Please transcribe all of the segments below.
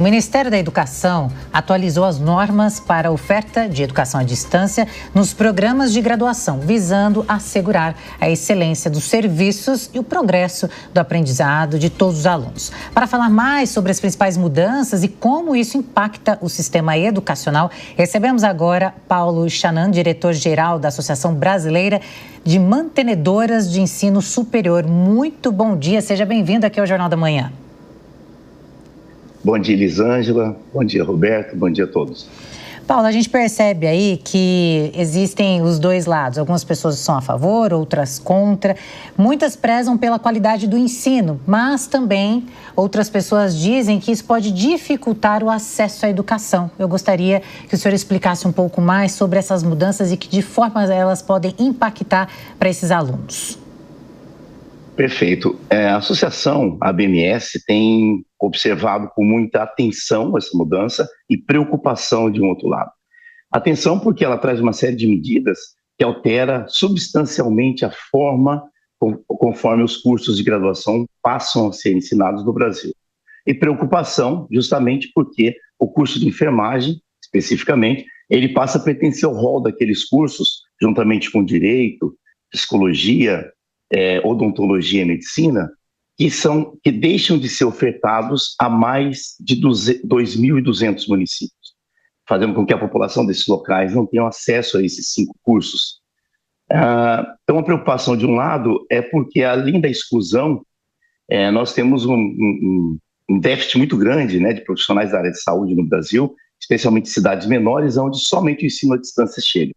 O Ministério da Educação atualizou as normas para a oferta de educação à distância nos programas de graduação, visando assegurar a excelência dos serviços e o progresso do aprendizado de todos os alunos. Para falar mais sobre as principais mudanças e como isso impacta o sistema educacional, recebemos agora Paulo Chanan, diretor-geral da Associação Brasileira de Mantenedoras de Ensino Superior. Muito bom dia, seja bem-vindo aqui ao Jornal da Manhã. Bom dia, Elisângela. Bom dia, Roberto. Bom dia a todos. Paulo, a gente percebe aí que existem os dois lados. Algumas pessoas são a favor, outras contra. Muitas prezam pela qualidade do ensino, mas também outras pessoas dizem que isso pode dificultar o acesso à educação. Eu gostaria que o senhor explicasse um pouco mais sobre essas mudanças e que de forma elas podem impactar para esses alunos. Perfeito. A associação, a ABMS, tem observado com muita atenção essa mudança e preocupação de um outro lado. Atenção porque ela traz uma série de medidas que altera substancialmente a forma conforme os cursos de graduação passam a ser ensinados no Brasil. E preocupação justamente porque o curso de enfermagem, especificamente, ele passa a pertencer ao rol daqueles cursos, juntamente com direito, psicologia, odontologia e medicina, que deixam de ser ofertados a mais de 2.200 municípios, fazendo com que a população desses locais não tenha acesso a esses 5 cursos. Então, a preocupação, de um lado, é porque, além da exclusão, nós temos um déficit muito grande, né, de profissionais da área de saúde no Brasil, especialmente em cidades menores, onde somente o ensino à distância chega.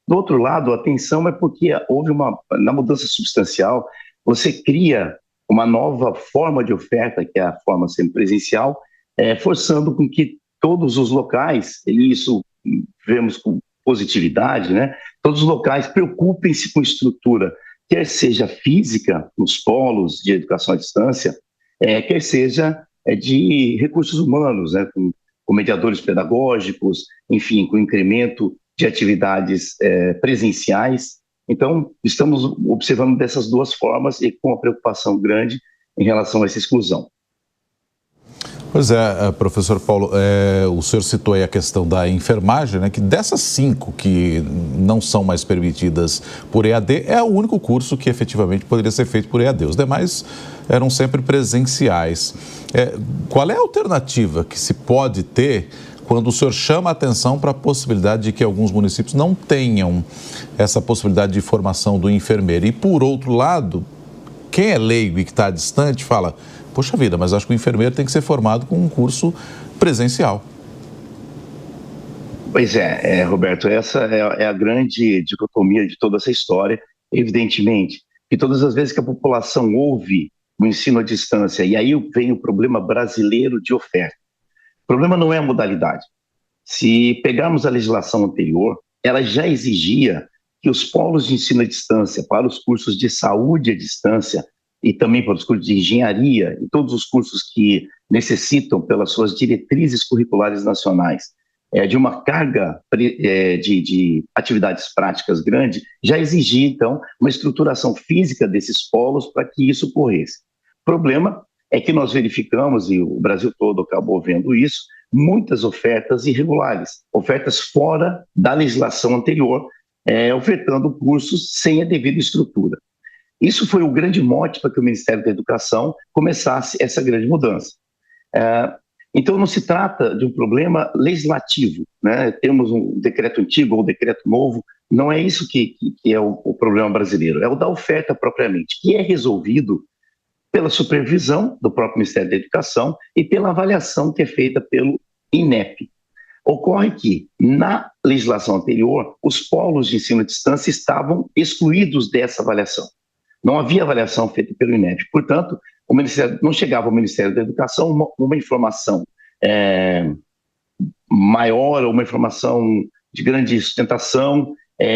Do outro lado, a atenção é porque houve na mudança substancial, você cria uma nova forma de oferta, que é a forma semipresencial, forçando com que todos os locais, e isso vemos com positividade, né? Todos os locais preocupem-se com estrutura, quer seja física, nos polos de educação à distância, quer seja de recursos humanos, né? Com mediadores pedagógicos, enfim, com incremento de atividades presenciais. Então, estamos observando dessas duas formas e com uma preocupação grande em relação a essa exclusão. Pois é, professor Paulo, o senhor citou aí a questão da enfermagem, né, que dessas 5 que não são mais permitidas por EAD, é o único curso que efetivamente poderia ser feito por EAD. Os demais eram sempre presenciais. Qual é a alternativa que se pode ter quando o senhor chama a atenção para a possibilidade de que alguns municípios não tenham essa possibilidade de formação do enfermeiro? E, por outro lado, quem é leigo e que está distante fala, poxa vida, mas acho que o enfermeiro tem que ser formado com um curso presencial. Pois Roberto, essa é a grande dicotomia de toda essa história. Evidentemente que todas as vezes que a população ouve o ensino à distância, e aí vem o problema brasileiro de oferta. O problema não é a modalidade. Se pegarmos a legislação anterior, ela já exigia que os polos de ensino à distância para os cursos de saúde à distância e também para os cursos de engenharia e todos os cursos que necessitam, pelas suas diretrizes curriculares nacionais, de uma carga de atividades práticas grande, já exigia, então, uma estruturação física desses polos para que isso ocorresse. O problema é que nós verificamos, e o Brasil todo acabou vendo isso, muitas ofertas irregulares, ofertas fora da legislação anterior, ofertando cursos sem a devida estrutura. Isso foi o grande mote para que o Ministério da Educação começasse essa grande mudança. Então, não se trata de um problema legislativo, né? Temos um decreto antigo ou um decreto novo, não é isso que é o problema brasileiro, é o da oferta propriamente, que é resolvido pela supervisão do próprio Ministério da Educação e pela avaliação que é feita pelo INEP. Ocorre que, na legislação anterior, os polos de ensino à distância estavam excluídos dessa avaliação. Não havia avaliação feita pelo INEP. Portanto, não chegava ao Ministério da Educação uma informação maior, uma informação de grande sustentação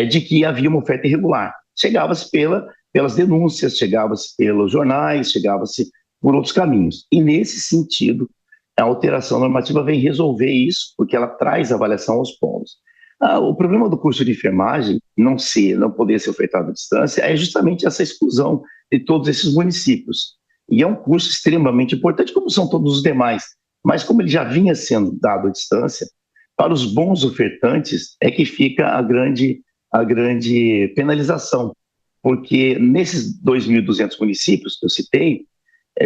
de que havia uma oferta irregular. Chegava-se pelas denúncias, chegava-se pelos jornais, chegava-se por outros caminhos. E, nesse sentido, a alteração normativa vem resolver isso, porque ela traz avaliação aos polos. O problema do curso de enfermagem não poder ser ofertado à distância é justamente essa exclusão de todos esses municípios. E é um curso extremamente importante, como são todos os demais. Mas como ele já vinha sendo dado à distância, para os bons ofertantes é que fica a grande penalização, porque nesses 2.200 municípios que eu citei,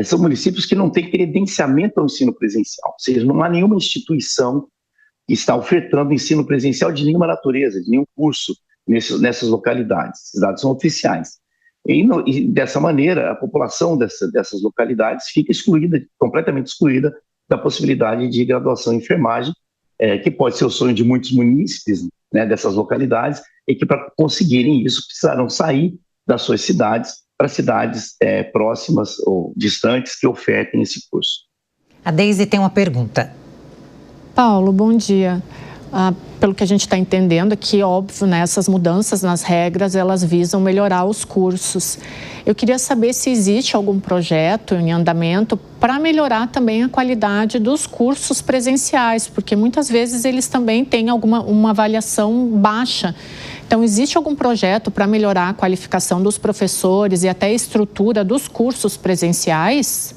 são municípios que não têm credenciamento ao ensino presencial, ou seja, não há nenhuma instituição que está ofertando ensino presencial de nenhuma natureza, de nenhum curso nessas localidades. Esses dados são oficiais. E dessa maneira, a população dessas localidades fica completamente excluída da possibilidade de graduação em enfermagem, que pode ser o sonho de muitos munícipes, né, dessas localidades, e que para conseguirem isso precisarão sair das suas cidades para cidades próximas ou distantes que ofertem esse curso. A Deise tem uma pergunta. Paulo, bom dia. Pelo que a gente está entendendo aqui, óbvio, né, essas mudanças nas regras, elas visam melhorar os cursos. Eu queria saber se existe algum projeto em andamento para melhorar também a qualidade dos cursos presenciais, porque muitas vezes eles também têm uma avaliação baixa. Então, existe algum projeto para melhorar a qualificação dos professores e até a estrutura dos cursos presenciais?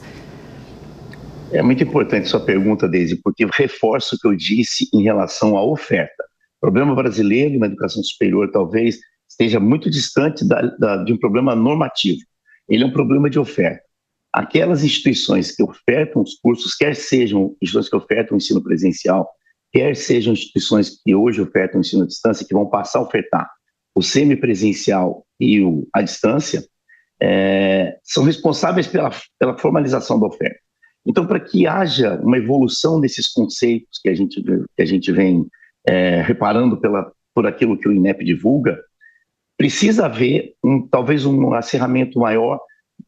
É muito importante sua pergunta, Deise, porque eu reforço o que eu disse em relação à oferta. O problema brasileiro na educação superior talvez esteja muito distante de um problema normativo. Ele é um problema de oferta. Aquelas instituições que ofertam os cursos, quer sejam instituições que ofertam o ensino presencial, quer sejam instituições que hoje ofertam o ensino à distância, que vão passar a ofertar o semipresencial e a distância, são responsáveis pela formalização da oferta. Então, para que haja uma evolução desses conceitos que a gente vem reparando por aquilo que o INEP divulga, precisa haver talvez um acerramento maior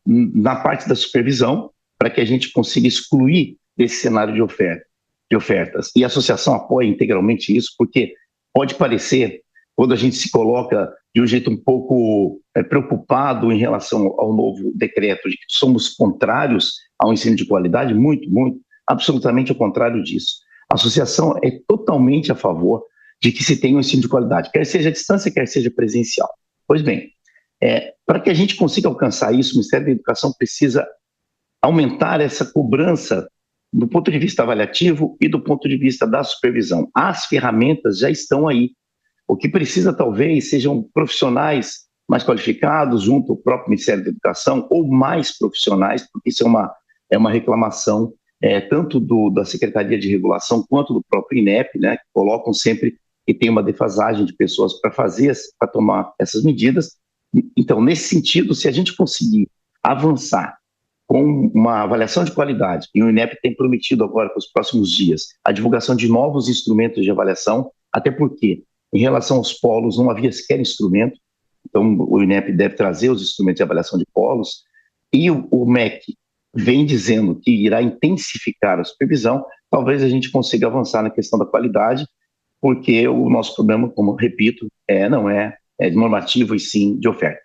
na parte da supervisão, para que a gente consiga excluir desse cenário de ofertas. E a associação apoia integralmente isso, porque pode parecer, quando a gente se coloca de um jeito um pouco preocupado em relação ao novo decreto, de que somos contrários ao ensino de qualidade, muito, absolutamente ao contrário disso. A associação é totalmente a favor de que se tenha um ensino de qualidade, quer seja à distância, quer seja presencial. Pois bem, para que a gente consiga alcançar isso, o Ministério da Educação precisa aumentar essa cobrança do ponto de vista avaliativo e do ponto de vista da supervisão. As ferramentas já estão aí. O que precisa, talvez, sejam profissionais mais qualificados junto ao próprio Ministério da Educação, ou mais profissionais, porque isso é uma reclamação tanto da Secretaria de Regulação quanto do próprio INEP, né, que colocam sempre que tem uma defasagem de pessoas para tomar essas medidas. Então, nesse sentido, se a gente conseguir avançar com uma avaliação de qualidade, e o INEP tem prometido agora para os próximos dias a divulgação de novos instrumentos de avaliação, até porque, em relação aos polos, não havia sequer instrumento, então o INEP deve trazer os instrumentos de avaliação de polos, e o MEC vem dizendo que irá intensificar a supervisão, talvez a gente consiga avançar na questão da qualidade, porque o nosso problema, como repito, não é normativo e sim de oferta.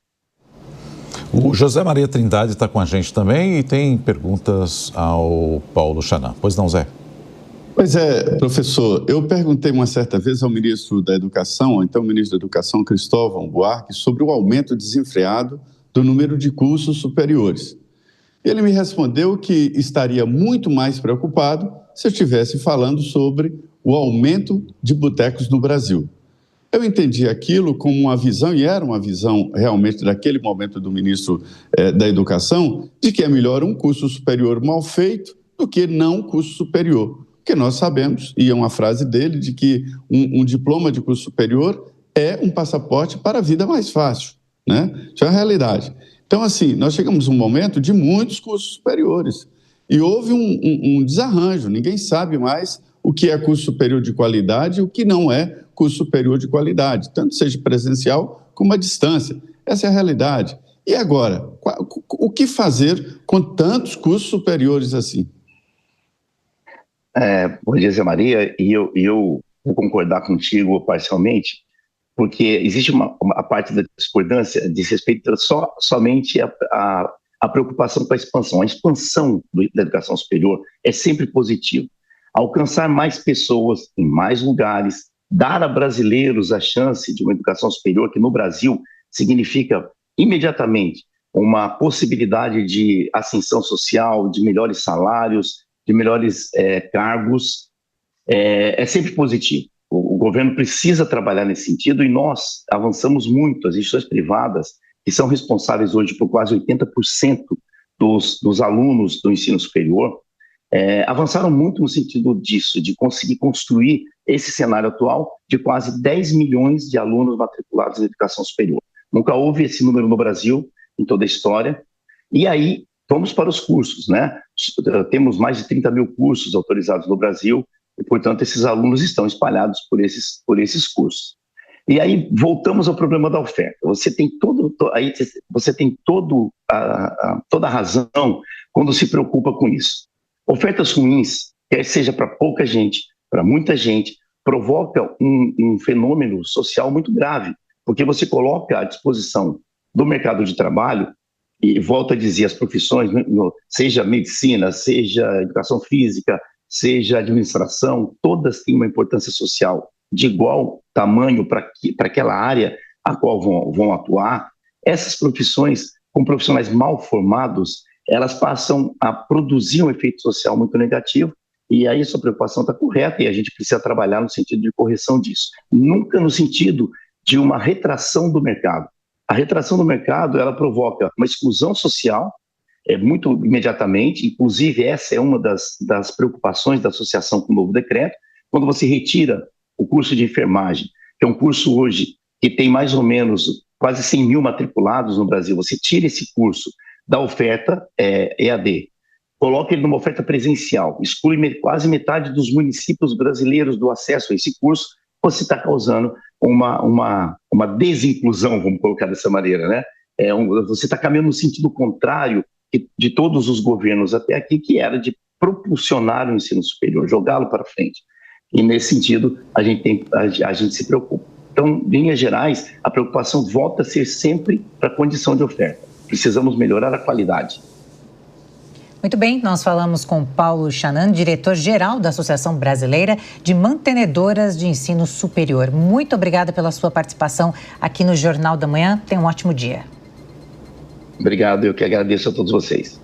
O José Maria Trindade está com a gente também e tem perguntas ao Paulo Chanan. Pois não, Zé? Pois é, professor, eu perguntei uma certa vez ao ministro da Educação, então o ministro da Educação, Cristóvão Buarque, sobre o aumento desenfreado do número de cursos superiores. Ele me respondeu que estaria muito mais preocupado se eu estivesse falando sobre o aumento de botecos no Brasil. Eu entendi aquilo como uma visão, e era uma visão realmente daquele momento do ministro da Educação, de que é melhor um curso superior mal feito do que não curso superior. Porque nós sabemos, e é uma frase dele, de que um diploma de curso superior é um passaporte para a vida mais fácil, né? Isso é a realidade. Então, assim, nós chegamos a um momento de muitos cursos superiores e houve um desarranjo, ninguém sabe mais o que é curso superior de qualidade e o que não é curso superior de qualidade, tanto seja presencial como à distância. Essa é a realidade. E agora, o que fazer com tantos cursos superiores assim? Bom dia, Zé Maria, e eu vou concordar contigo parcialmente, porque existe a parte da discordância diz respeito somente à preocupação com a expansão. A expansão da educação superior é sempre positiva. Alcançar mais pessoas em mais lugares, dar a brasileiros a chance de uma educação superior, que no Brasil significa imediatamente uma possibilidade de ascensão social, de melhores salários, de melhores cargos, é sempre positivo. O governo precisa trabalhar nesse sentido e nós avançamos muito. As instituições privadas, que são responsáveis hoje por quase 80% dos alunos do ensino superior, avançaram muito no sentido disso, de conseguir construir esse cenário atual de quase 10 milhões de alunos matriculados em educação superior. Nunca houve esse número no Brasil, em toda a história. E aí, vamos para os cursos, né? Temos mais de 30 mil cursos autorizados no Brasil e, portanto, esses alunos estão espalhados por esses cursos. E aí, voltamos ao problema da oferta. Você tem toda a razão quando se preocupa com isso. Ofertas ruins, quer seja para pouca gente, para muita gente, provoca um fenômeno social muito grave, porque você coloca à disposição do mercado de trabalho, e volto a dizer, as profissões, seja medicina, seja educação física, seja administração, todas têm uma importância social de igual tamanho para aquela área a qual vão atuar. Essas profissões, com profissionais mal formados, elas passam a produzir um efeito social muito negativo, e aí sua preocupação está correta, e a gente precisa trabalhar no sentido de correção disso. Nunca no sentido de uma retração do mercado. A retração do mercado, ela provoca uma exclusão social, muito imediatamente, inclusive essa é uma das preocupações da associação com o novo decreto, quando você retira o curso de enfermagem, que é um curso hoje que tem mais ou menos quase 100 mil matriculados no Brasil, você tira esse curso da oferta EAD, coloca ele numa oferta presencial, exclui quase metade dos municípios brasileiros do acesso a esse curso, você está causando uma desinclusão, vamos colocar dessa maneira, né? Você está caminhando no sentido contrário de todos os governos até aqui, que era de propulsionar o ensino superior, jogá-lo para frente. E nesse sentido, a gente se preocupa. Então, em linhas gerais, a preocupação volta a ser sempre para a condição de oferta. Precisamos melhorar a qualidade. Muito bem, nós falamos com Paulo Chanan, diretor-geral da Associação Brasileira de Mantenedoras de Ensino Superior. Muito obrigada pela sua participação aqui no Jornal da Manhã. Tenha um ótimo dia. Obrigado, eu que agradeço a todos vocês.